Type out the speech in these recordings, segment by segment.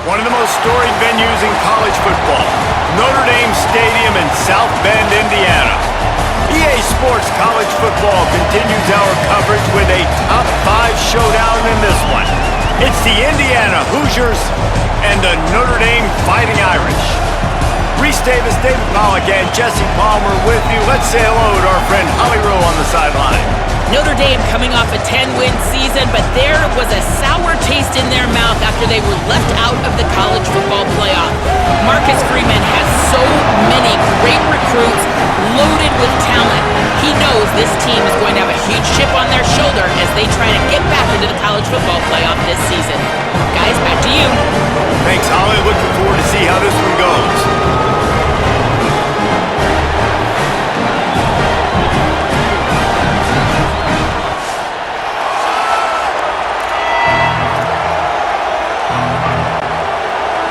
One of the most storied venues in college football, Notre Dame Stadium in South Bend, Indiana. EA Sports College Football continues our coverage with a top 5 showdown in this one. It's the Indiana Hoosiers and the Notre Dame Fighting Irish. Reese Davis, David Pollack, and Jesse Palmer with you. Let's say hello to our friend Holly Rowe on the sideline. Notre Dame coming off a 10-win season, but there was a sour taste in their mouth after they were left out of the college football playoff. Marcus Freeman has so many great recruits loaded with talent. He knows this team is going to have a huge chip on their shoulder as they try to get back into the college football playoff this season. Guys, back to you. Thanks, Holly. Looking forward to see how this one goes.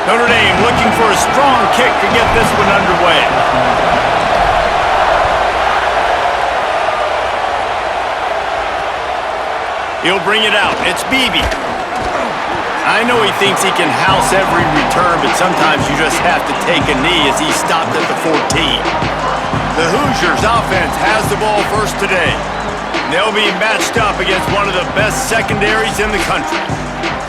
Notre Dame looking for a strong kick to get this one underway. He'll bring it out. It's Beebe. I know he thinks he can house every return, but sometimes you just have to take a knee as he stopped at the 14. The Hoosiers offense has the ball first today. They'll be matched up against one of the best secondaries in the country.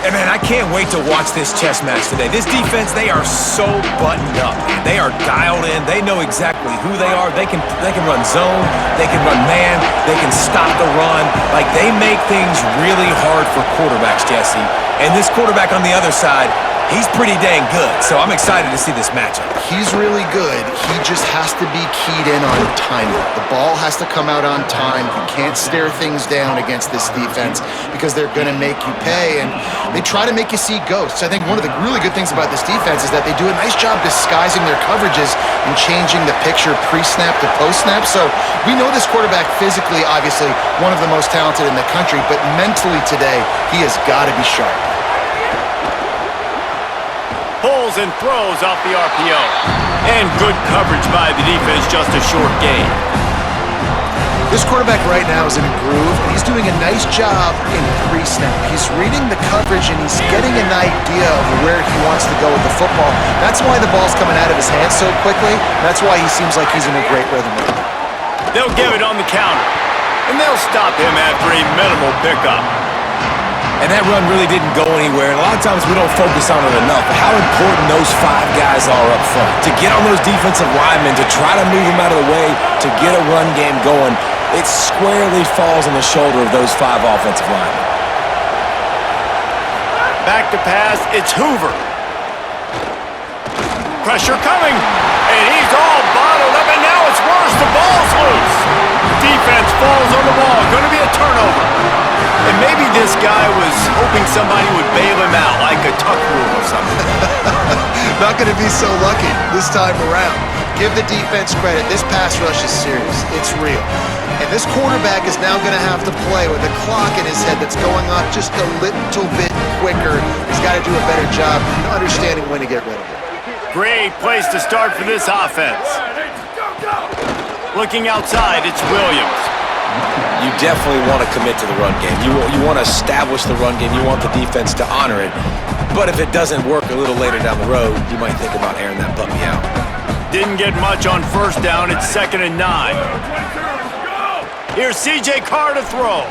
And man, I can't wait to watch this chess match today. This defense, they are so buttoned up, man. They are dialed in. They know exactly who they are. They can run zone. They can run man. They can stop the run. Like, they make things really hard for quarterbacks, Jesse. And this quarterback on the other side, he's pretty dang good. So I'm excited to see this matchup. He's really good. He just has to be keyed in on timing. The ball has to come out on time. You can't stare things down against this defense because they're going to make you pay, and they try to make you see ghosts. I think one of the really good things about this defense is that they do a nice job disguising their coverages and changing the picture pre-snap to post-snap. So we know this quarterback physically, obviously, one of the most talented in the country, but mentally today, he has got to be sharp. Pulls and throws off the RPO. And good coverage by the defense, just a short gain. This quarterback right now is in a groove, and he's doing a nice job in pre-snap. He's reading the coverage, and he's getting an idea of where he wants to go with the football. That's why the ball's coming out of his hands so quickly. That's why he seems like he's in a great rhythm right now. They'll give it on the counter, and they'll stop him after a minimal pickup. And that run really didn't go anywhere. And a lot of times we don't focus on it enough. But how important those 5 guys are up front. To get on those defensive linemen, to try to move them out of the way, to get a run game going, it squarely falls on the shoulder of those 5 offensive linemen. Back to pass, it's Hoover. Pressure coming, and he's all bottled up, and now it's worse. The ball's loose. Defense falls on the ball. Going to be a turnover. And maybe this guy was hoping somebody would bail him out, like a tuck rule or something. Not going to be so lucky this time around. Give the defense credit. This pass rush is serious. It's real. And this quarterback is now going to have to play with a clock in his head that's going off just a little bit quicker. He's got to do a better job understanding when to get rid of it. Great place to start for this offense. Looking outside, it's Williams. You definitely want to commit to the run game. You want to establish the run game. You want the defense to honor it. But if it doesn't work a little later down the road, you might think about airing that puppy out. Didn't get much on first down. It's 2nd and 9. Here's C.J. Carr to throw.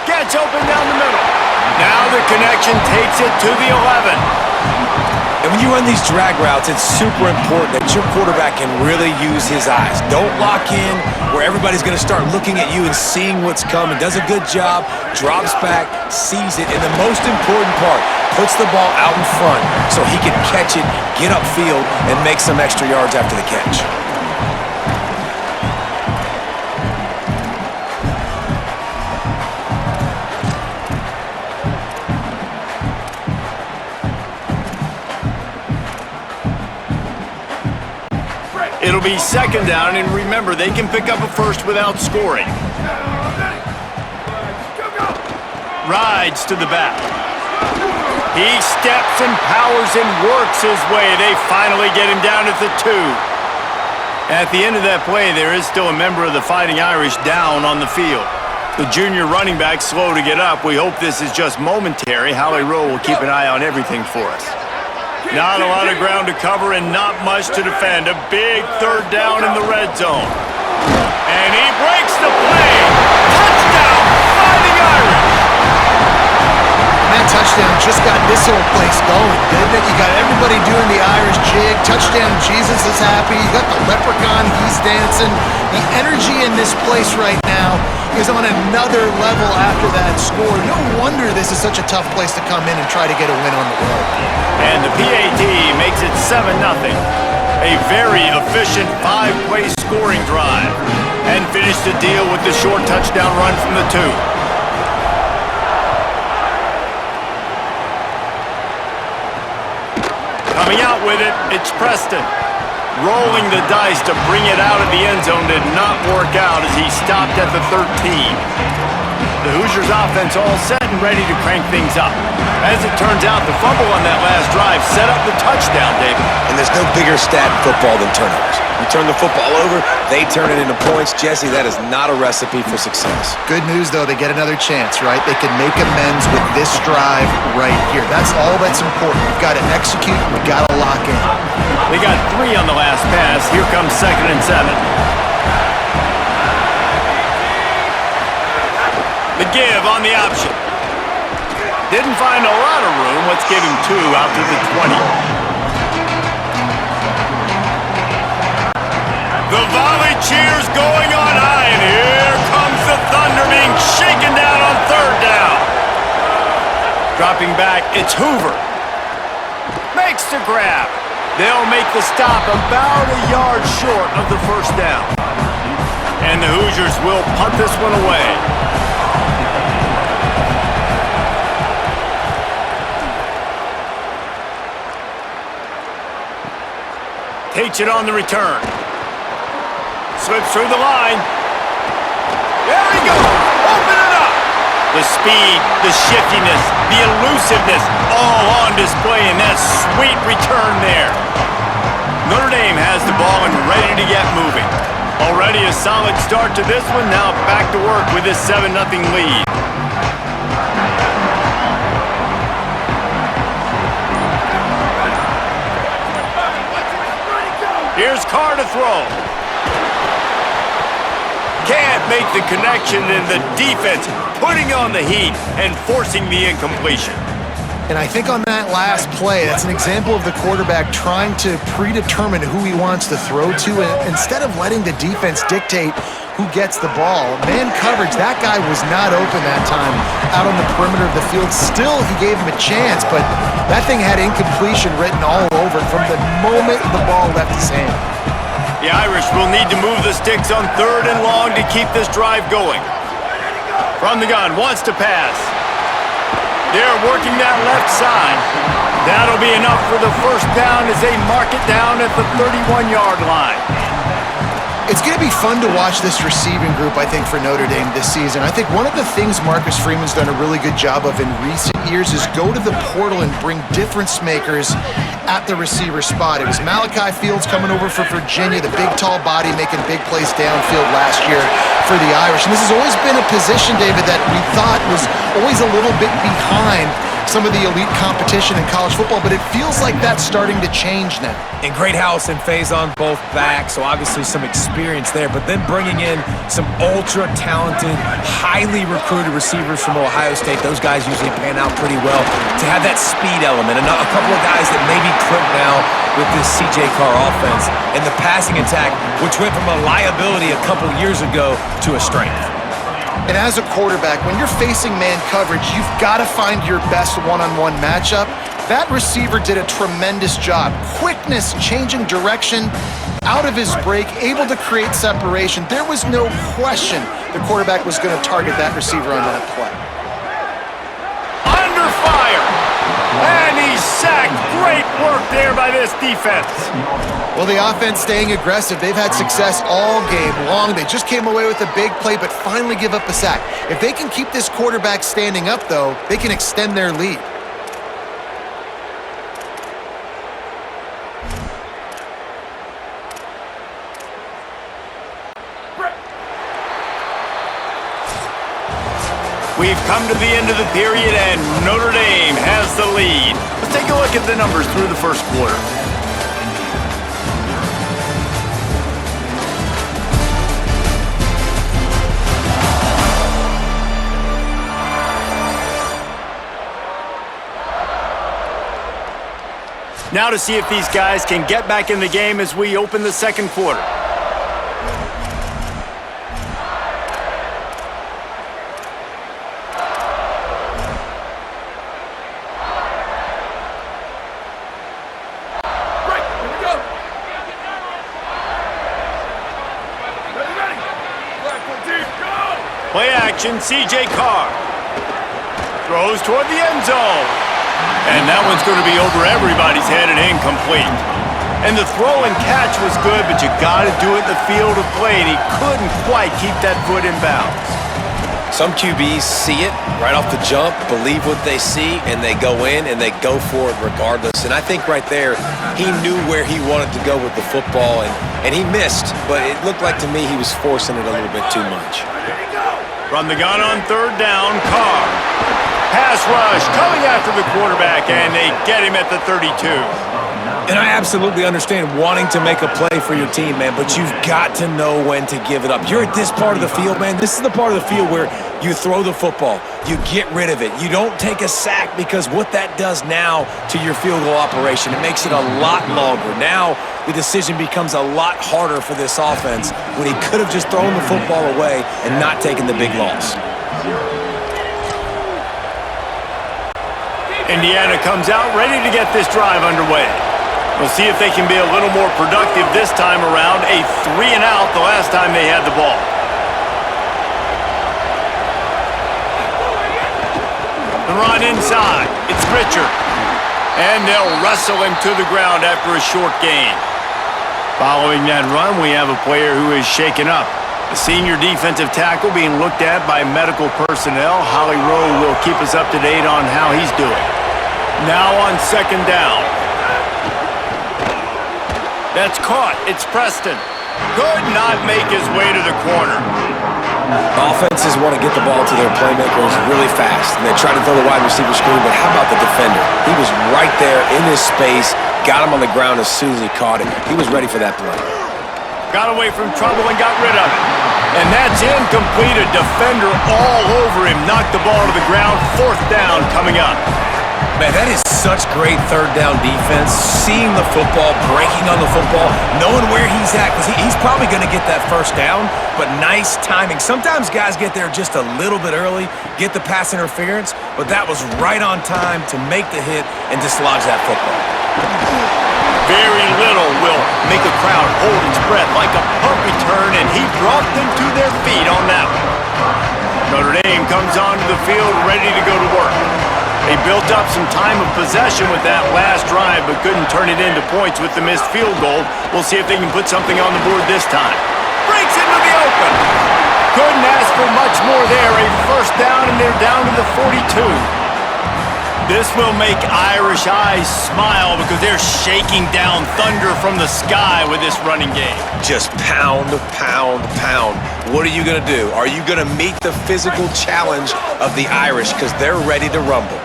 Gets open down the middle. Now the connection takes it to the 11. And when you run these drag routes, it's super important that your quarterback can really use his eyes. Don't lock in where everybody's going to start looking at you and seeing what's coming. Does a good job, drops back, sees it, and the most important part, puts the ball out in front so he can catch it, get upfield, and make some extra yards after the catch. It'll be 2nd down, and remember, they can pick up a first without scoring. Rides to the back. He steps and powers and works his way. They finally get him down at the 2. At the end of that play, there is still a member of the Fighting Irish down on the field. The junior running back slow to get up. We hope this is just momentary. Holly Rowe will keep an eye on everything for us. Not a lot of ground to cover and not much to defend. A big third down in the red zone. And he breaks the play. Touchdown by the Irish. That touchdown just got this whole place going, didn't it? You got everybody doing the Irish jig. Touchdown, Jesus is happy. You got the leprechaun, he's dancing. The energy in this place right now is on another level after that score. No wonder this is such a tough place to come in and try to get a win on the road. And the PAT makes it 7-0. A very efficient 5-play scoring drive. And finished the deal with the short touchdown run from the 2. Coming out with it, it's Preston. Rolling the dice to bring it out of the end zone did not work out as he stopped at the 13. The Hoosiers offense all set and ready to crank things up. As it turns out, the fumble on that last drive set up the touchdown, David. And there's no bigger stat in football than turnovers. You turn the football over, they turn it into points. Jesse, that is not a recipe for success. Good news, though, they get another chance, right? They can make amends with this drive right here. That's all that's important. We've got to execute, we've got to lock in. They got 3 on the last pass. Here comes 2nd and 7. The give on the option. Didn't find a lot of room. Let's give him 2 out to the 20. The volley cheers going on high, and here comes the Thunder being shaken down on 3rd down. Dropping back, it's Hoover. Makes the grab. They'll make the stop about a yard short of the 1st down. And the Hoosiers will punt this one away. Takes it on the return. Slips through the line. There he goes. Open it up. The speed, the shiftiness, the elusiveness, all on display in that sweet return there. Notre Dame has the ball and ready to get moving. Already a solid start to this one. Now back to work with this 7-0 lead. Here's Carr to throw. Can't make the connection, and the defense putting on the heat and forcing the incompletion. And I think on that last play, that's an example of the quarterback trying to predetermine who he wants to throw to, and instead of letting the defense dictate who gets the ball. Man coverage, that guy was not open that time out on the perimeter of the field. Still, he gave him a chance, but that thing had incompletion written all over it from the moment the ball left his hand. The Irish will need to move the sticks on 3rd and long to keep this drive going. From the gun, wants to pass. They're working that left side. That'll be enough for the 1st down as they mark it down at the 31-yard line. It's going to be fun to watch this receiving group, I think, for Notre Dame this season. I think one of the things Marcus Freeman's done a really good job of in recent years is go to the portal and bring difference makers at the receiver spot. It was Malachi Fields coming over for Virginia, the big, tall body making big plays downfield last year for the Irish. And this has always been a position, David, that we thought was always a little bit behind some of the elite competition in college football, but it feels like that's starting to change now. And Greathouse and Faison both back, so obviously some experience there, but then bringing in some ultra-talented, highly recruited receivers from Ohio State. Those guys usually pan out pretty well to have that speed element. And a couple of guys that maybe clip now with this C.J. Carr offense and the passing attack, which went from a liability a couple years ago to a strength. And as a quarterback, when you're facing man coverage, you've got to find your best one-on-one matchup. That receiver did a tremendous job. Quickness, changing direction, out of his break, able to create separation. There was no question the quarterback was going to target that receiver on that play. Under fire! And he's sacked. Great work there by this defense. Well, the offense staying aggressive. They've had success all game long. They just came away with a big play, but finally give up a sack. If they can keep this quarterback standing up, though, they can extend their lead. We've come to the end of the period, and Notre Dame has the lead. Let's take a look at the numbers through the first quarter. Now to see if these guys can get back in the game as we open the second quarter. Play action, C.J. Carr. Throws toward the end zone. And that one's going to be over everybody's head and incomplete. And the throw and catch was good, but you got to do it in the field of play, and he couldn't quite keep that foot in bounds. Some QBs see it right off the jump, believe what they see, and they go in and they go for it regardless. And I think right there, he knew where he wanted to go with the football, and he missed, but it looked like to me he was forcing it a little bit too much. From the gun on third down, Carr. Pass rush coming after the quarterback, and they get him at the 32. And I absolutely understand wanting to make a play for your team, man, but you've got to know when to give it up. You're at this part of the field, man. This is the part of the field where you throw the football. You get rid of it. You don't take a sack, because what that does now to your field goal operation, it makes it a lot longer. Now the decision becomes a lot harder for this offense when he could have just thrown the football away and not taken the big loss. Indiana comes out ready to get this drive underway. We'll see if they can be a little more productive this time around. A 3-and-out the last time they had the ball. The run inside. It's Richard. And they'll wrestle him to the ground after a short gain. Following that run, we have a player who is shaken up. The senior defensive tackle being looked at by medical personnel. Holly Rowe will keep us up to date on how he's doing. Now on second down. That's caught. It's Preston. Could not make his way to the corner. Offenses want to get the ball to their playmakers really fast, and they try to throw the wide receiver screen, but how about the defender? He was right there in his space, got him on the ground as soon as he caught it. He was ready for that play. Got away from trouble and got rid of it. And that's incomplete. A defender all over him. Knocked the ball to the ground. Fourth down coming up. Man, that is such great third down defense. Seeing the football, breaking on the football, knowing where he's at, because he's probably going to get that first down, but nice timing. Sometimes guys get there just a little bit early, get the pass interference, but that was right on time to make the hit and dislodge that football. Very little will make a crowd hold its breath like a punt return, and he brought them to their feet on that one. Notre Dame comes onto the field ready to go to work. They built up some time of possession with that last drive, but couldn't turn it into points with the missed field goal. We'll see if they can put something on the board this time. Breaks into the open. Couldn't ask for much more there. A first down, and they're down to the 42. This will make Irish eyes smile because they're shaking down thunder from the sky with this running game. Just pound, pound, pound. What are you going to do? Are you going to meet the physical challenge of the Irish, because they're ready to rumble?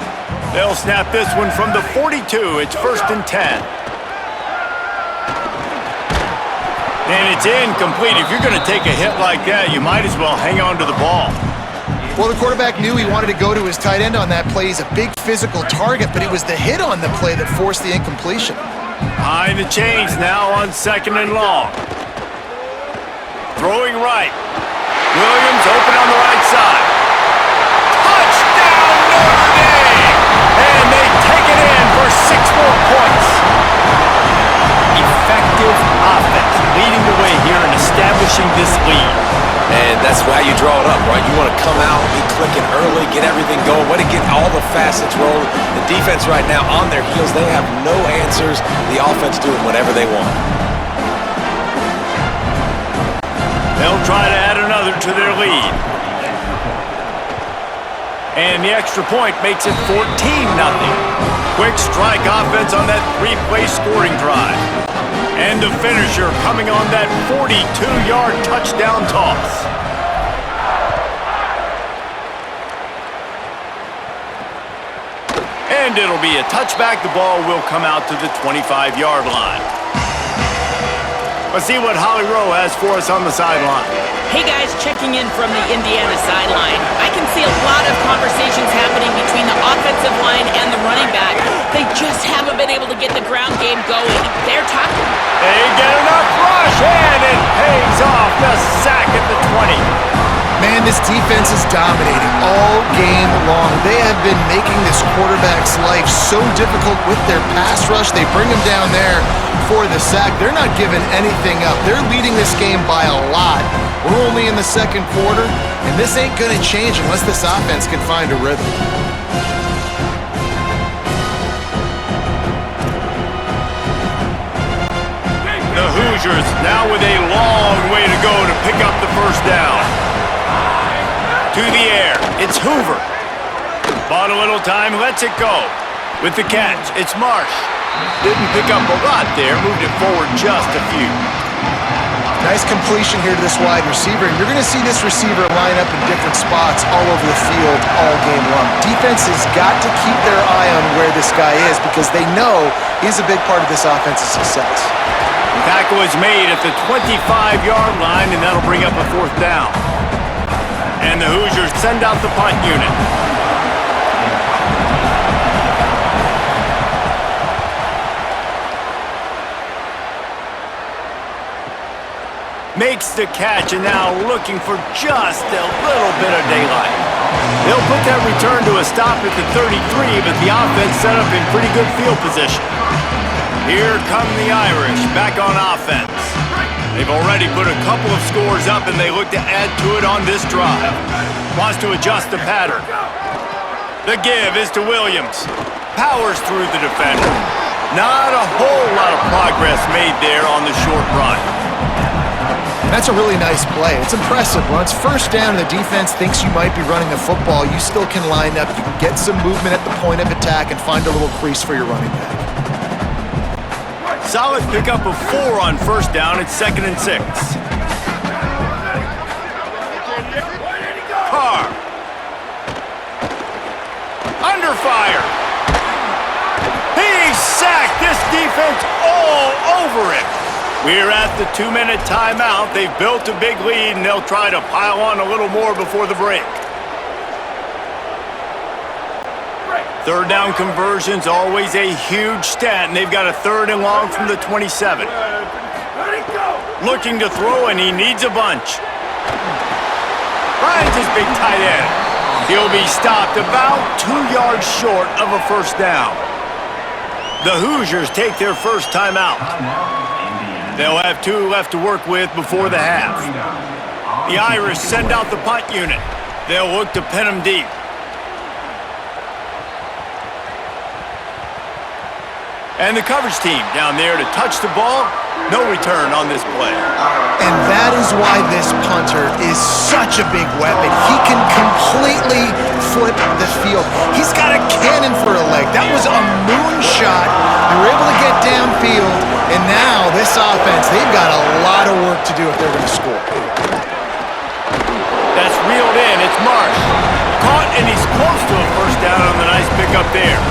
They'll snap this one from the 42. It's 1st and 10. And it's incomplete. If you're going to take a hit like that, you might as well hang on to the ball. Well, the quarterback knew he wanted to go to his tight end on that play. He's a big physical target, but it was the hit on the play that forced the incompletion. Behind the chains now on 2nd and long. Throwing right. Williams open on the right side. Touchdown, Notre Dame! And they take it in for 6 more points. Effective offense leading the way here and establishing this lead. And that's why you draw it up, right? You want to come out, be clicking early, get everything going, want to get all the facets rolling. The defense right now on their heels, they have no answers. The offense doing whatever they want. They'll try to add another to their lead. And the extra point makes it 14-0. Quick strike offense on that 3-play scoring drive. And the finisher coming on that 42-yard touchdown toss. And it'll be a touchback. The ball will come out to the 25-yard line. Let's see what Holly Rowe has for us on the sideline. Hey guys, checking in from the Indiana sideline. I can see a lot of conversations happening between the offensive line and the running back. They just haven't been able to get the ground game going. They're talking. They get enough rush, and it pays off. The sack at the 20. Man, this defense is dominating all game long. They have been making this quarterback's life so difficult with their pass rush. They bring him down there for the sack. They're not giving anything up. They're leading this game by a lot. We're only in the second quarter, and this ain't going to change unless this offense can find a rhythm. The Hoosiers now with a long way to go to pick up the first down. To the air, it's Hoover. Bought a little time, lets it go. With the catch, it's Marsh. Didn't pick up a lot there, moved it forward just a few. Nice completion here to this wide receiver. And you're going to see this receiver line up in different spots all over the field all game long. Defense has got to keep their eye on where this guy is because they know he's a big part of this offense's success. Tackle is made at the 25-yard line, and that'll bring up a fourth down. And the Hoosiers send out the punt unit. Makes the catch, and now looking for just a little bit of daylight. They'll put that return to a stop at the 33, but the offense set up in pretty good field position. Here come the Irish, back on offense. They've already put a couple of scores up, and they look to add to it on this drive. Wants to adjust the pattern. The give is to Williams. Powers through the defender. Not a whole lot of progress made there on the short run. That's a really nice play. It's impressive. When it's first down and the defense thinks you might be running the football, you still can line up. You can get some movement at the point of attack and find a little crease for your running back. Solid pickup of 4 on first down. It's 2nd and 6. Carr. Under fire. He's sacked. This defense all over it. We're at the 2-minute timeout. They've built a big lead, and they'll try to pile on a little more before the break. Third down conversion's always a huge stat, and they've got a 3rd and long from the 27. Looking to throw, and he needs a bunch. Finds his big tight end. He'll be stopped about 2 yards short of a first down. The Hoosiers take their first timeout. They'll have 2 left to work with before the half. The Irish send out the punt unit. They'll look to pin them deep. And the coverage team down there to touch the ball. No return on this play. And that is why this punter is such a big weapon. He can completely flip the field. He's got a cannon for a leg. That was a moonshot. They were able to get downfield, and now this offense, they've got a lot of work to do if they're going to score. That's reeled in. It's Marsh. Caught, and he's close to a first down on the nice pickup there.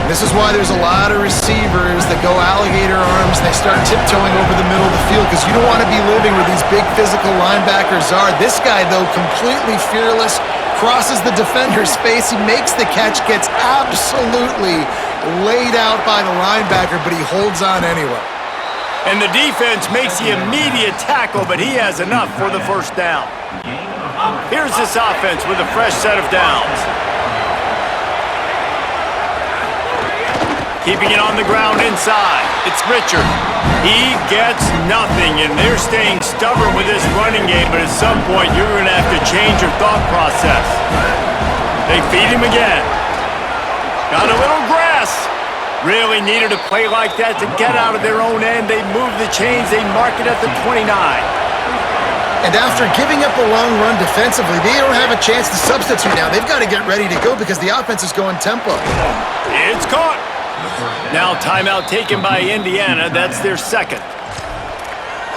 This is why there's a lot of receivers that go alligator arms. They start tiptoeing over the middle of the field because you don't want to be living where these big physical linebackers are. This guy, though, completely fearless, crosses the defender's face. He makes the catch, gets absolutely laid out by the linebacker, but he holds on anyway. And the defense makes the immediate tackle, but he has enough for the first down. Here's this offense with a fresh set of downs. Keeping it on the ground inside. It's Richard. He gets nothing, and they're staying stubborn with this running game, but at some point you're going to have to change your thought process. They feed him again. Got a little grass. Really needed a play like that to get out of their own end. They move the chains. They mark it at the 29. And after giving up a long run defensively, they don't have a chance to substitute now. They've got to get ready to go because the offense is going tempo. It's caught. Now timeout taken by Indiana. That's their second.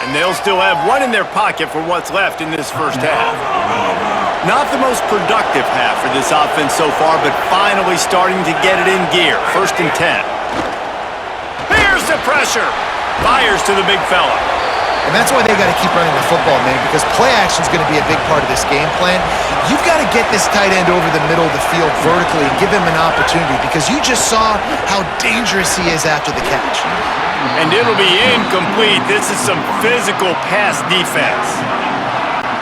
And they'll still have 1 in their pocket for what's left in this first half. Not the most productive half for this offense so far, but finally starting to get it in gear. 1st and 10. Here's the pressure. Fires to the big fella. And that's why they got to keep running the football, man, because play action is going to be a big part of this game plan. You've got to get this tight end over the middle of the field vertically and give him an opportunity, because you just saw how dangerous he is after the catch. And it'll be incomplete. This is some physical pass defense.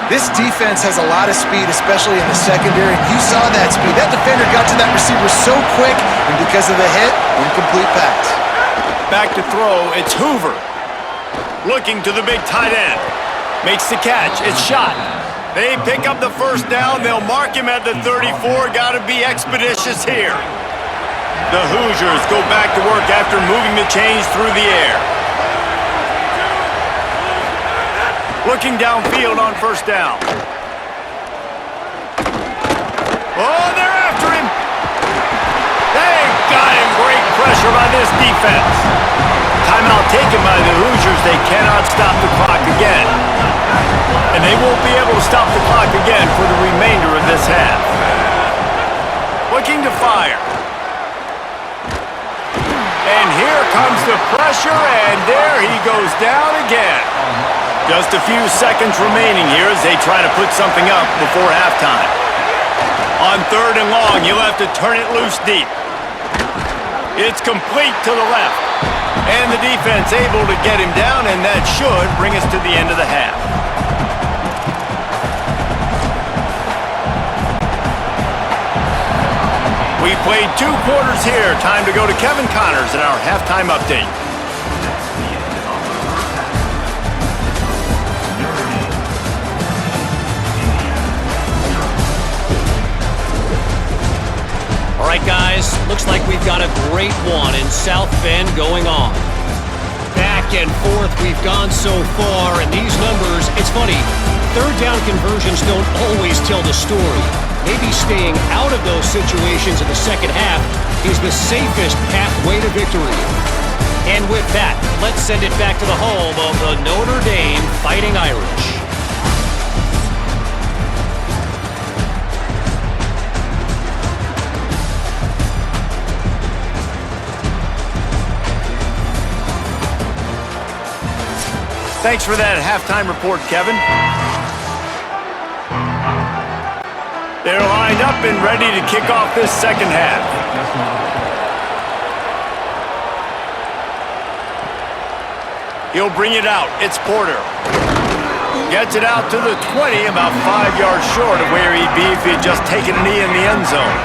This defense has a lot of speed, especially in the secondary. You saw that speed. That defender got to that receiver so quick, and because of the hit, incomplete pass. Back to throw, it's Hoover. Looking to the big tight end. Makes the catch, it's shot. They pick up the 1st down, they'll mark him at the 34. Gotta be expeditious here. The Hoosiers go back to work after moving the chains through the air. Looking downfield on 1st down. Oh, they're after him. They got him. Great pressure by this defense. Timeout taken by the Hoosiers. They cannot stop the clock again. And they won't be able to stop the clock again for the remainder of this half. Looking to fire. And here comes the pressure, and there he goes down again. Just a few seconds remaining here as they try to put something up before halftime. On 3rd and long, you'll have to turn it loose deep. It's complete to the left. And the defense able to get him down, and that should bring us to the end of the half. We played 2 quarters here. Time to go to Kevin Connors in our halftime update. All right, guys, looks like we've got a great one in South Bend going on. Back and forth we've gone so far, and these numbers, it's funny, 3rd down conversions don't always tell the story. Maybe staying out of those situations in the second half is the safest pathway to victory. And with that, let's send it back to the home of the Notre Dame Fighting Irish. Thanks for that halftime report, Kevin. They're lined up and ready to kick off this second half. He'll bring it out. It's Porter. Gets it out to the 20, about 5 yards short of where he'd be if he had just taken a knee in the end zone.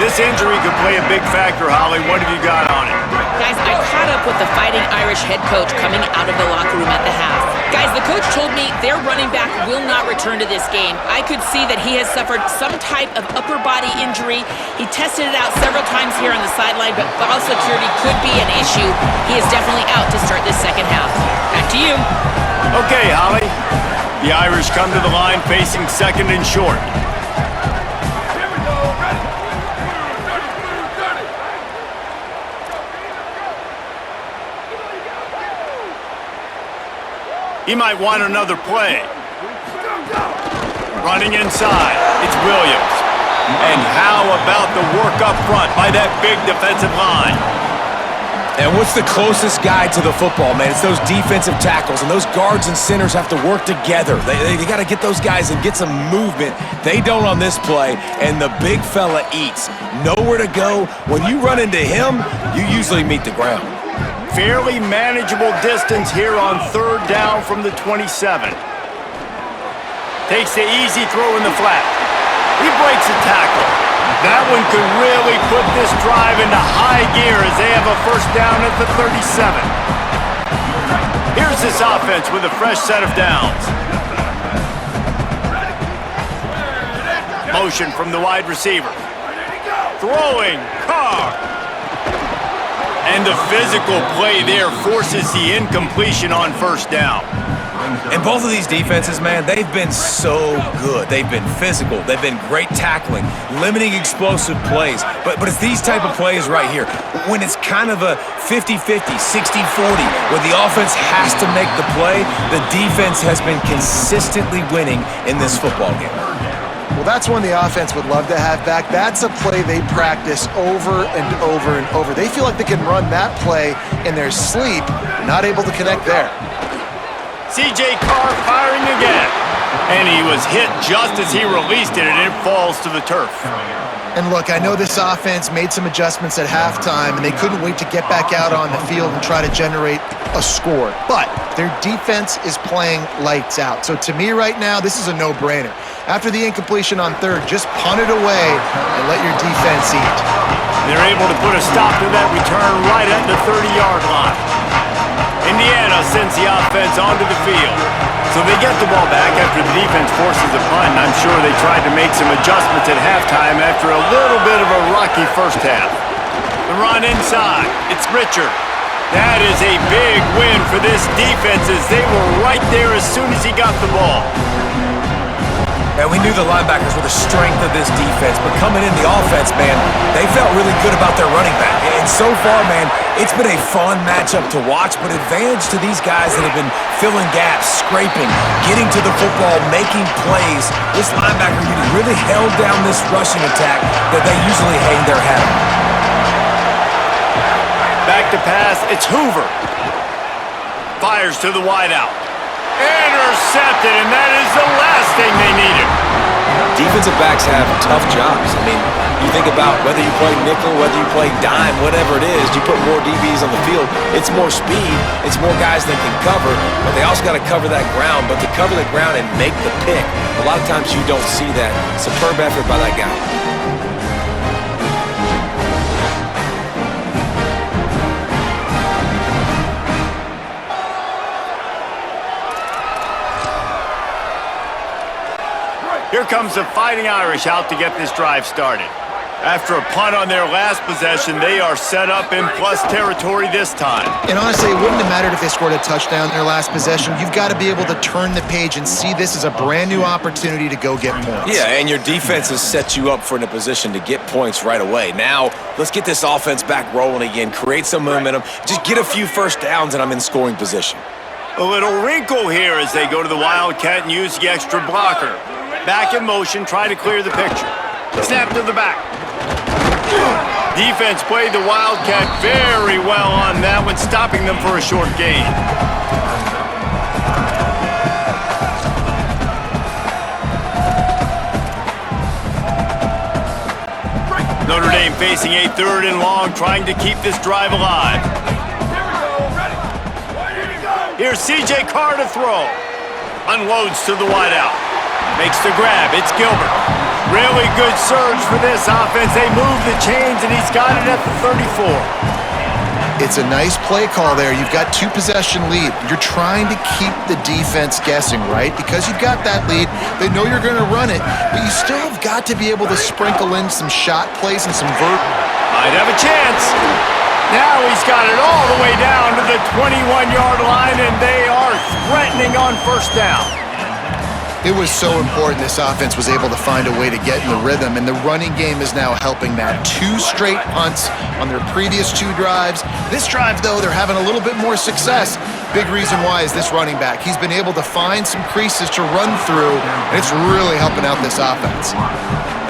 This injury could play a big factor, Holly. What have you got on it? Guys, I caught up with the Fighting Irish head coach coming out of the locker room at the half. Guys, the coach told me their running back will not return to this game. I could see that he has suffered some type of upper body injury. He tested it out several times here on the sideline, but ball security could be an issue. He is definitely out to start this second half. Back to you. Okay, Holly. The Irish come to the line facing 2nd and short. He might want another play. Running inside, it's Williams. And how about the work up front by that big defensive line? And what's the closest guy to the football, man? It's those defensive tackles, and those guards and centers have to work together. They got to get those guys and get some movement. They don't on this play, and the big fella eats. Nowhere to go. When you run into him, you usually meet the ground. Fairly manageable distance here on 3rd down from the 27. Takes the easy throw in the flat. He breaks a tackle. That one could really put this drive into high gear as they have a 1st down at the 37. Here's this offense with a fresh set of downs. Motion from the wide receiver. Throwing. Carr. And the physical play there forces the incompletion on 1st down. And both of these defenses, man, they've been so good. They've been physical. They've been great tackling, limiting explosive plays. But it's these type of plays right here, when it's kind of a 50-50, 60-40, where the offense has to make the play, the defense has been consistently winning in this football game. Well, that's one the offense would love to have back. That's a play they practice over and over and over. They feel like they can run that play in their sleep, not able to connect there. C.J. Carr firing again. And he was hit just as he released it, and it falls to the turf. And look, I know this offense made some adjustments at halftime, and they couldn't wait to get back out on the field and try to generate a score. But their defense is playing lights out. So to me right now, this is a no-brainer. After the incompletion on third, just punt it away and let your defense eat. They're able to put a stop to that return right at the 30-yard line. Indiana sends the offense onto the field. So they get the ball back after the defense forces a punt, and I'm sure they tried to make some adjustments at halftime after a little bit of a rocky first half. The run inside. It's Richard. That is a big win for this defense as they were right there as soon as he got the ball. And we knew the linebackers were the strength of this defense, but coming in the offense, man, they felt really good about their running back. And so far, man, it's been a fun matchup to watch, but advantage to these guys that have been filling gaps, scraping, getting to the football, making plays. This linebacker unit really held down this rushing attack that they usually hang their hat on. Back to pass, it's Hoover. Fires to the wideout. Intercepted, and that is the last thing they needed. Defensive backs have tough jobs. I mean, you think about whether you play nickel, whether you play dime, whatever it is, you put more DBs on the field, it's more speed, it's more guys that can cover, but they also got to cover that ground. But to cover the ground and make the pick, a lot of times you don't see that. Superb effort by that guy. Here comes the Fighting Irish out to get this drive started. After a punt on their last possession, they are set up in plus territory this time. And honestly, it wouldn't have mattered if they scored a touchdown in their last possession. You've got to be able to turn the page and see this as a brand new opportunity to go get points. Yeah, and your defense has set you up for in a position to get points right away. Now, let's get this offense back rolling again, create some momentum, just get a few first downs, and I'm in scoring position. A little wrinkle here as they go to the Wildcat and use the extra blocker. Back in motion, try to clear the picture. Snap to the back. Defense played the Wildcat very well on that one, stopping them for a short gain. Notre Dame facing a 3rd and long, trying to keep this drive alive. Here's C.J. Carr to throw. Unloads to the wideout. Makes the grab. It's Gilbert. Really good surge for this offense. They move the chains, and he's got it at the 34. It's a nice play call there. You've got 2-possession lead. You're trying to keep the defense guessing, right? Because you've got that lead, they know you're going to run it, but you still have got to be able to sprinkle in some shot plays and some Might have a chance. Now he's got it all the way down to the 21-yard line, and they are threatening on first down. It was so important this offense was able to find a way to get in the rhythm, and the running game is now helping that. 2 straight punts on their previous 2 drives. This drive, though, they're having a little bit more success. Big reason why is this running back. He's been able to find some creases to run through, and it's really helping out this offense.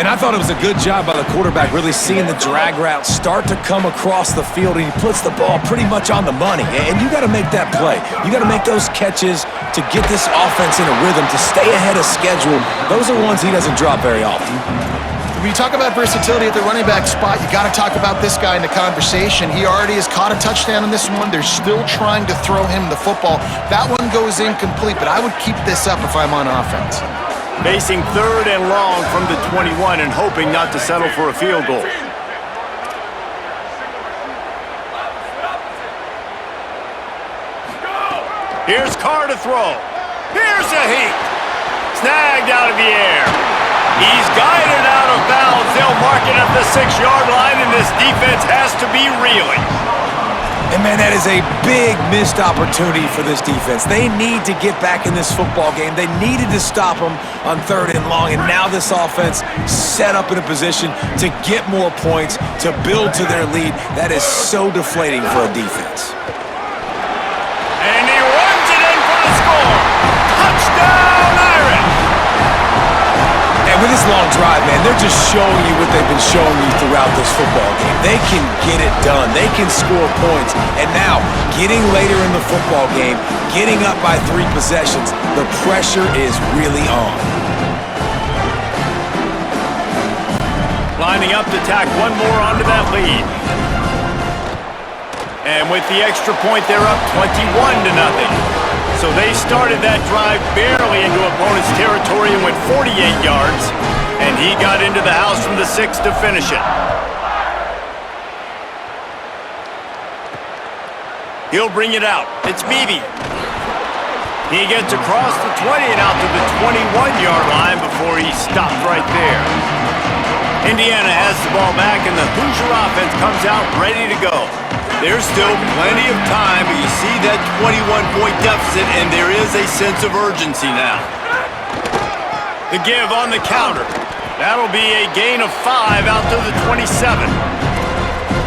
And I thought it was a good job by the quarterback really seeing the drag route start to come across the field, and he puts the ball pretty much on the money. And you got to make that play. You got to make those catches to get this offense in a rhythm, to stay ahead of schedule. Those are ones he doesn't drop very often. When you talk about versatility at the running back spot, you got to talk about this guy in the conversation. He already has caught a touchdown in this one. They're still trying to throw him the football. That one goes incomplete, but I would keep this up if I'm on offense. Facing 3rd and long from the 21 and hoping not to settle for a field goal. Here's Carr to throw. Here's a heat. Snagged out of the air. He's guided out of bounds. They'll mark it at the 6-yard line, and this defense has to be reeling. And, man, that is a big missed opportunity for this defense. They need to get back in this football game. They needed to stop them on 3rd and long, and now this offense set up in a position to get more points, to build to their lead. That is so deflating for a defense. And he runs it in for the score. Touchdown, Irish! And With this long drive, man, they're just showing you what they've been showing you throughout this football game. They can get it done. They can score points. And now, getting later in the football game, getting up by 3 possessions, the pressure is really on. Lining up to tack one more onto that lead. And with the extra point, they're up 21-0. So they started that drive barely into opponent's territory and went 48 yards. And he got into the house from the 6 to finish it. He'll bring it out. It's Beebe. He gets across the 20 and out to the 21-yard line before he stopped right there. Indiana has the ball back, and the Hoosier offense comes out ready to go. There's still plenty of time, but you see that 21-point deficit, and there is a sense of urgency now. The give on the counter. That'll be a gain of 5 out to the 27.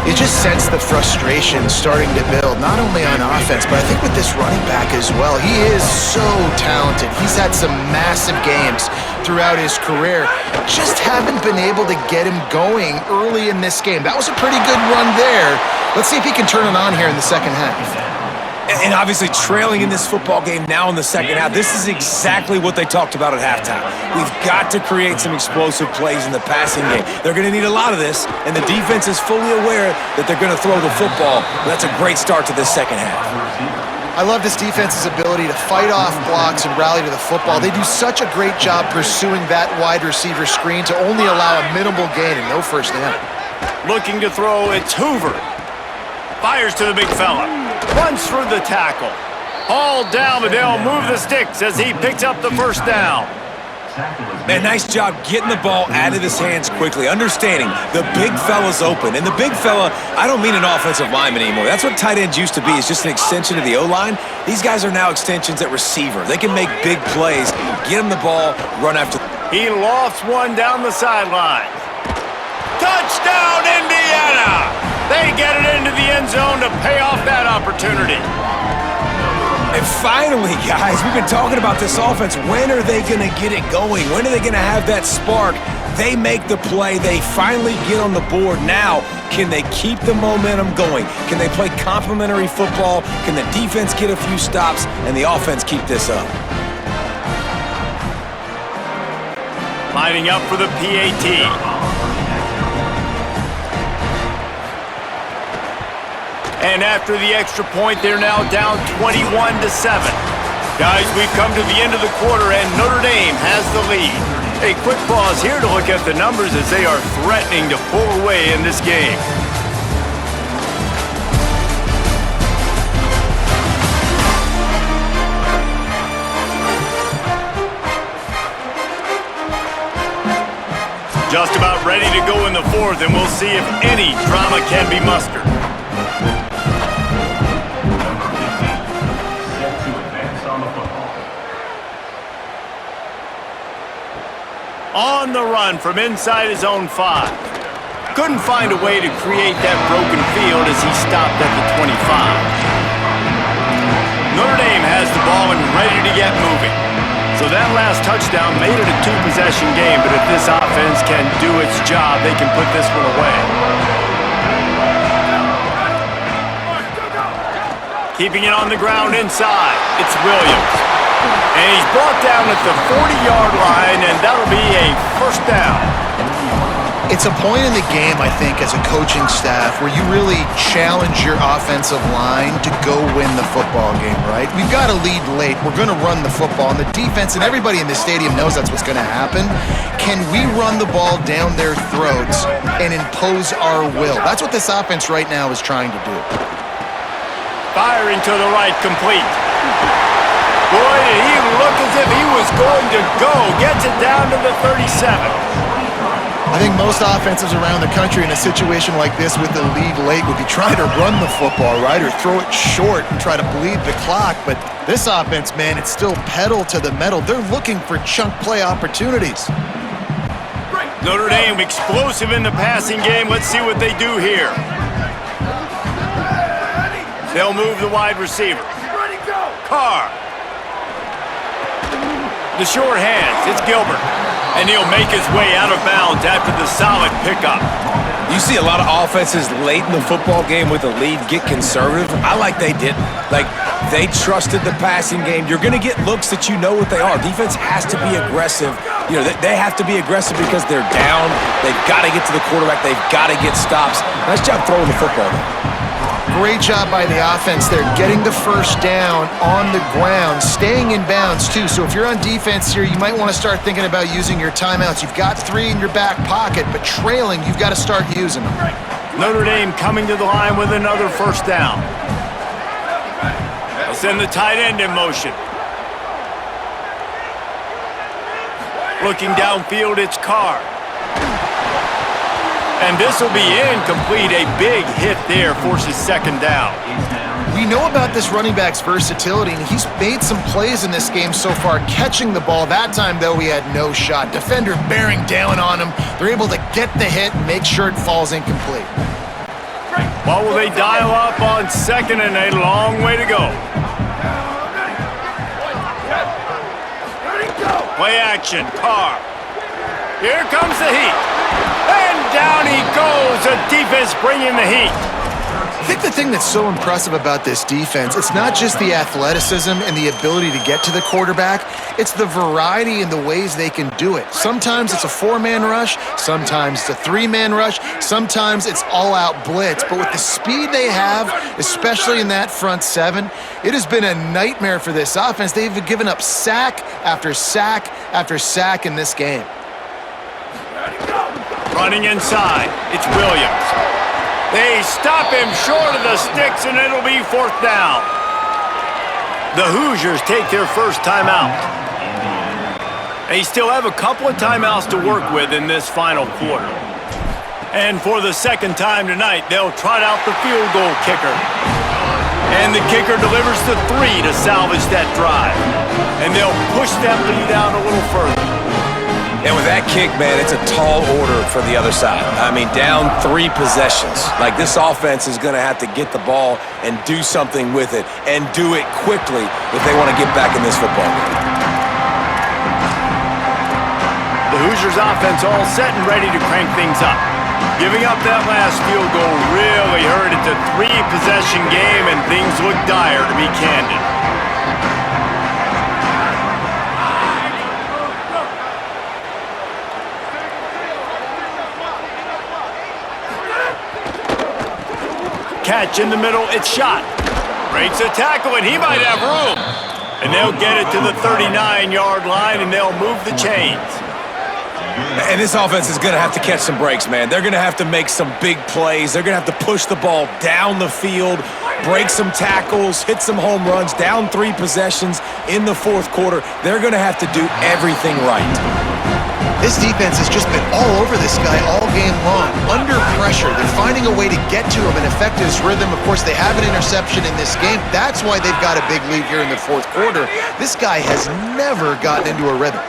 You just sense the frustration starting to build, not only on offense, but I think with this running back as well. He is so talented. He's had some massive games throughout his career. Just haven't been able to get him going early in this game. That was a pretty good run there. Let's see if he can turn it on here in the second half. And obviously trailing in this football game now in the second half, this is exactly what they talked about at halftime. We've got to create some explosive plays in the passing game. They're going to need a lot of this, and the defense is fully aware that they're going to throw the football. That's a great start to this second half. I love this defense's ability to fight off blocks and rally to the football. They do such a great job pursuing that wide receiver screen to only allow a minimal gain and no first down. Looking to throw, it's Hoover. Fires to the big fella. Runs through the tackle. Hauled down, but they'll move the sticks as he picks up the first down. Man, nice job getting the ball out of his hands quickly, understanding the big fella's open. And the big fella, I don't mean an offensive lineman anymore. That's what tight ends used to be, is just an extension of the O-line. These guys are now extensions at receiver. They can make big plays, get him the ball, run after. He lofts one down the sideline. Touchdown, Indiana! They get it into the end zone to pay off that opportunity. And finally, guys, we've been talking about this offense. When are they going to get it going? When are they going to have that spark? They make the play. They finally get on the board. Now, can they keep the momentum going? Can they play complementary football? Can the defense get a few stops and the offense keep this up? Lining up for the PAT. And after the extra point, they're now down 21-7. Guys, we've come to the end of the quarter, and Notre Dame has the lead. A quick pause here to look at the numbers as they are threatening to pull away in this game. Just about ready to go in the fourth, and we'll see if any drama can be mustered. On the run from inside his own 5. Couldn't find a way to create that broken field as he stopped at the 25. Notre Dame has the ball and ready to get moving. So that last touchdown made it a 2-possession game, but if this offense can do its job, they can put this one away. Keeping it on the ground inside, it's Williams. And he's brought down at the 40-yard line, and that'll be a first down. It's a point in the game, I think, as a coaching staff where you really challenge your offensive line to go win the football game, right? We've got a lead late. We're going to run the football, and the defense and everybody in the stadium knows that's what's going to happen. Can we run the ball down their throats and impose our will? That's what this offense right now is trying to do. Firing to the right, complete. Boy, did he look as if he was going to go. Gets it down to the 37. I think most offenses around the country in a situation like this with the lead late would be trying to run the football, right? Or throw it short and try to bleed the clock. But this offense, man, it's still pedal to the metal. They're looking for chunk play opportunities. Notre Dame explosive in the passing game. Let's see what they do here. They'll move the wide receiver. Carr. The short hands, it's Gilbert. And he'll make his way out of bounds after the solid pickup. You see a lot of offenses late in the football game with a lead get conservative. I like they didn't. Like, they trusted the passing game. You're going to get looks that you know what they are. Defense has to be aggressive. You know, they have to be aggressive because they're down. They've got to get to the quarterback. They've got to get stops. Nice job throwing the football. Great job by the offense there, getting the first down on the ground, staying in bounds too. So if you're on defense here, you might want to start thinking about using your timeouts. You've got 3 in your back pocket, but trailing, you've got to start using them. Notre Dame coming to the line with another first down. They'll send the tight end in motion. Looking downfield, it's Carr. And this will be incomplete. A big hit there forces second down. We know about this running back's versatility, and he's made some plays in this game so far, catching the ball. That time, though, he had no shot. Defender bearing down on him. They're able to get the hit and make sure it falls incomplete. What will they dial up on second and a long way to go? Play action, Carr. Here comes the heat. And down he goes. The defense bringing the heat. I think the thing that's so impressive about this defense, it's not just the athleticism and the ability to get to the quarterback, it's the variety in the ways they can do it. Sometimes it's a 4-man rush, sometimes it's a 3-man rush, sometimes it's all-out blitz. But with the speed they have, especially in that front 7, it has been a nightmare for this offense. They've given up sack after sack after sack in this game. Running inside, it's Williams. They stop him short of the sticks, and it'll be 4th down. The Hoosiers take their first timeout. They still have a couple of timeouts to work with in this final quarter. And for the second time tonight, they'll trot out the field goal kicker. And the kicker delivers the 3 to salvage that drive. And they'll push that lead out a little further. And with that kick, man, it's a tall order for the other side. I mean, down 3 possessions. Like, this offense is going to have to get the ball and do something with it, and do it quickly if they want to get back in this football game. The Hoosiers offense all set and ready to crank things up. Giving up that last field goal really hurt. It's a 3-possession game, and things look dire, to be candid. Catch in the middle, it's shot. Breaks a tackle, and he might have room. And they'll get it to the 39-yard line, and they'll move the chains. And this offense is going to have to catch some breaks, man. They're going to have to make some big plays. They're going to have to push the ball down the field, break some tackles, hit some home runs, down 3 possessions in the 4th quarter. They're going to have to do everything right. This defense has just been all over this guy all game long, under pressure. They're finding a way to get to him and affect his rhythm. Of course, they have an interception in this game. That's why they've got a big lead here in the 4th quarter. This guy has never gotten into a rhythm.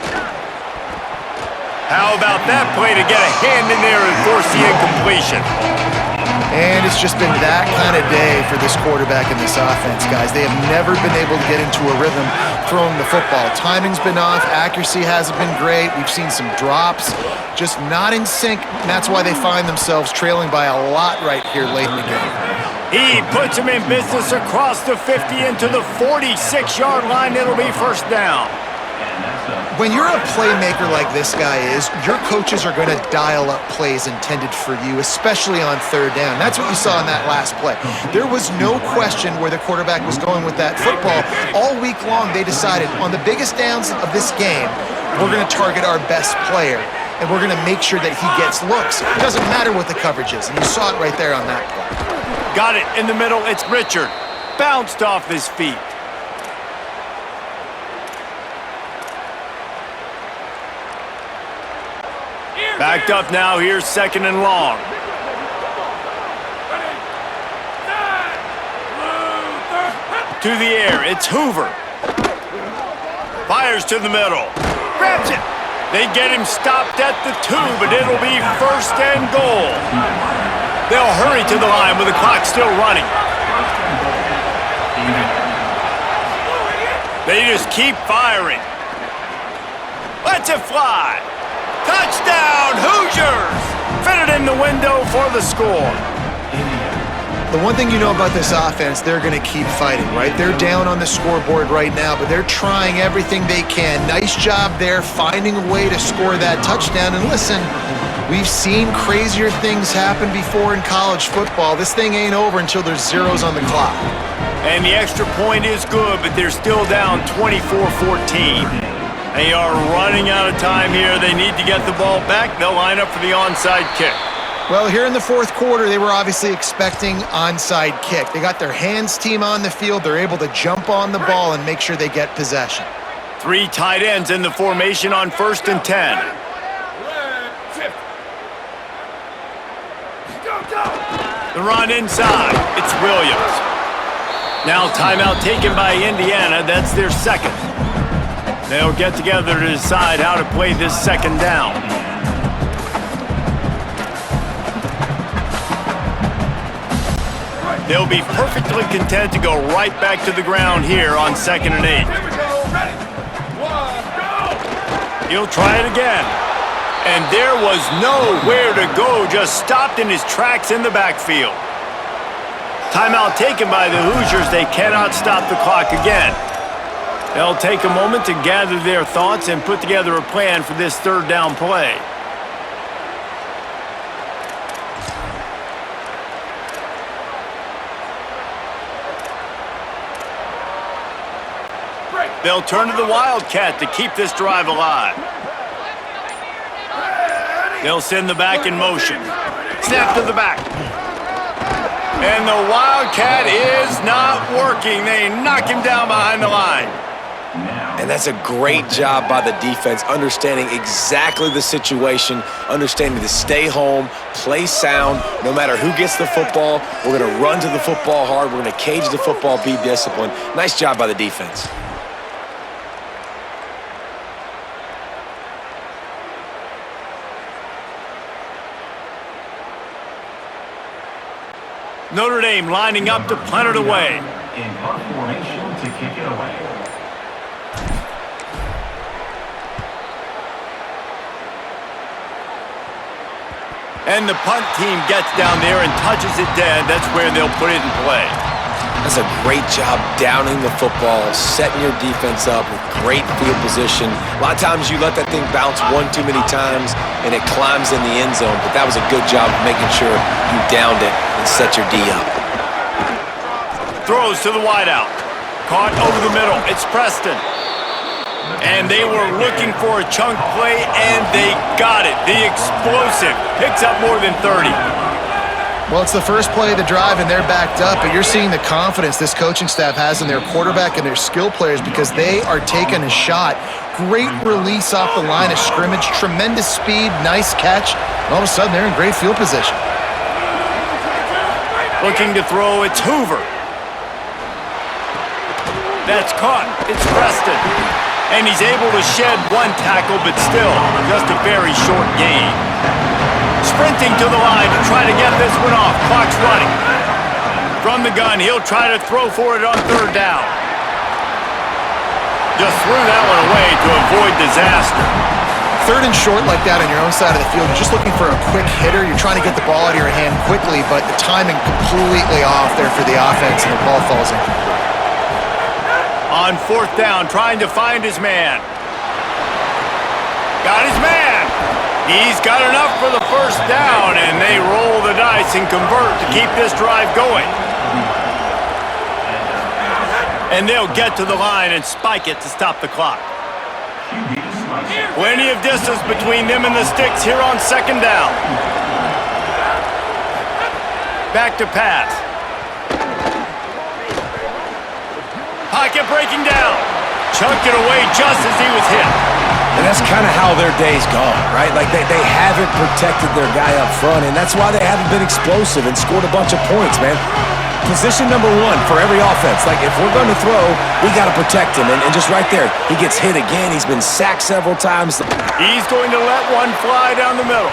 How about that play to get a hand in there and force the incompletion? And it's just been that kind of day for this quarterback and this offense, guys. They have never been able to get into a rhythm throwing the football. Timing's been off. Accuracy hasn't been great. We've seen some drops, just not in sync. And that's why they find themselves trailing by a lot right here late in the game. He puts him in business across the 50 into the 46-yard line. It'll be first down. When you're a playmaker like this guy is, your coaches are going to dial up plays intended for you, especially on 3rd down. That's what you saw in that last play. There was no question where the quarterback was going with that football. All week long, they decided on the biggest downs of this game, we're going to target our best player, and we're going to make sure that he gets looks. It doesn't matter what the coverage is, and you saw it right there on that play. Got it in the middle. It's Richard. Bounced off his feet. Backed up now, here's 2nd and long. To the air, it's Hoover. Fires to the middle. Grabs it. They get him stopped at the 2, but it'll be 1st and goal. They'll hurry to the line with the clock still running. They just keep firing. Let's it fly. Touchdown, Hoosiers! Fitted in the window for the score. The one thing you know about this offense, they're going to keep fighting, right? They're down on the scoreboard right now, but they're trying everything they can. Nice job there, finding a way to score that touchdown. And listen, we've seen crazier things happen before in college football. This thing ain't over until there's zeros on the clock. And the extra point is good, but they're still down 24-14. They are running out of time here. They need to get the ball back. They'll line up for the onside kick. Well, here in the fourth quarter, they were obviously expecting onside kick. They got their hands team on the field. They're able to jump on the ball and make sure they get possession. 3 tight ends in the formation on 1st and 10. The run inside. It's Williams. Now timeout taken by Indiana. That's their second. They'll get together to decide how to play this second down. They'll be perfectly content to go right back to the ground here on 2nd and 8. He'll try it again. And there was nowhere to go, just stopped in his tracks in the backfield. Timeout taken by the Hoosiers. They cannot stop the clock again. They'll take a moment to gather their thoughts and put together a plan for this 3rd down play. They'll turn to the Wildcat to keep this drive alive. They'll send the back in motion. Snap to the back. And the Wildcat is not working. They knock him down behind the line. And that's a great job by the defense, understanding exactly the situation, understanding to stay home, play sound. No matter who gets the football, we're going to run to the football hard. We're going to cage the football, be disciplined. Nice job by the defense. Notre Dame lining up to punt it away. In punt formation to kick it away. And the punt team gets down there and touches it dead. That's where they'll put it in play. That's a great job downing the football, setting your defense up with great field position. A lot of times you let that thing bounce one too many times and it climbs in the end zone, but that was a good job of making sure you downed it and set your D up. Throws to the wideout. Caught over the middle. It's Preston. And they were looking for a chunk play, and they got it. The explosive picks up more than 30. Well, it's the first play of the drive, and they're backed up, but you're seeing the confidence this coaching staff has in their quarterback and their skill players because they are taking a shot. Great release off the line of scrimmage, tremendous speed, nice catch, and all of a sudden they're in great field position. Looking to throw, it's Hoover. That's caught. It's Preston. And he's able to shed one tackle, but still just a very short gain. Sprinting to the line to try to get this one off. Clock's running. From the gun, he'll try to throw for it on 3rd down. Just threw that one away to avoid disaster. 3rd and short like that on your own side of the field, you're just looking for a quick hitter. You're trying to get the ball out of your hand quickly, but the timing completely off there for the offense, and the ball falls incomplete. On 4th down, trying to find his man. Got his man. He's got enough for the 1st down, and they roll the dice and convert to keep this drive going. And they'll get to the line and spike it to stop the clock. Plenty of distance between them and the sticks here on 2nd down. Back to pass. Pocket breaking down. Chunked it away just as he was hit. And that's kind of how their day's gone, right? Like they haven't protected their guy up front, and that's why they haven't been explosive and scored a bunch of points, man. Position number 1 for every offense. Like, if we're going to throw, we got to protect him. And just right there, he gets hit again. He's been sacked several times. He's going to let one fly down the middle.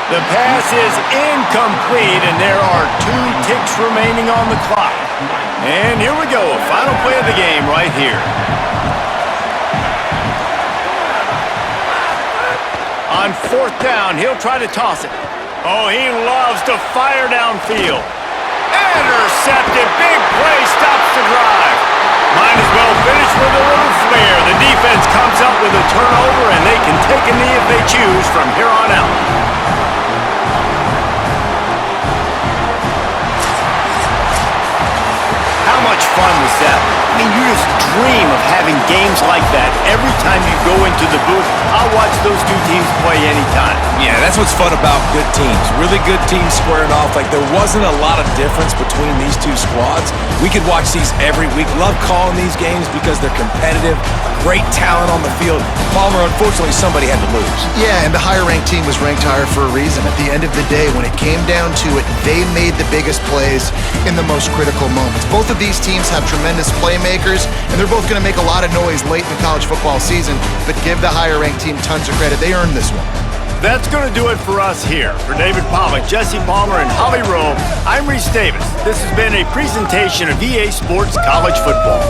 The pass is incomplete, and there are 2 ticks remaining on the clock. And here we go, final play of the game right here. On 4th down, he'll try to toss it. Oh, he loves to fire downfield. Intercepted. Big play stops the drive. Might as well finish with a little flair. The defense comes up with a turnover, and they can take a knee if they choose from here on out. How much fun was that? I mean, you just dream of having games like that. Every time you go into the booth, I'll watch those two teams play anytime. Yeah, that's what's fun about good teams. Really good teams squaring off. Like, there wasn't a lot of difference between these two squads. We could watch these every week. Love calling these games because they're competitive. Great talent on the field. Palmer, unfortunately, somebody had to lose. Yeah, and the higher-ranked team was ranked higher for a reason. At the end of the day, when it came down to it, they made the biggest plays in the most critical moments. Both of these teams have tremendous playmakers, and they're both going to make a lot of noise late in the college football season, but give the higher-ranked team tons of credit. They earned this one. That's going to do it for us here. For David Pollock, Jesse Palmer, and Holly Rowe, I'm Reese Davis. This has been a presentation of EA Sports College Football.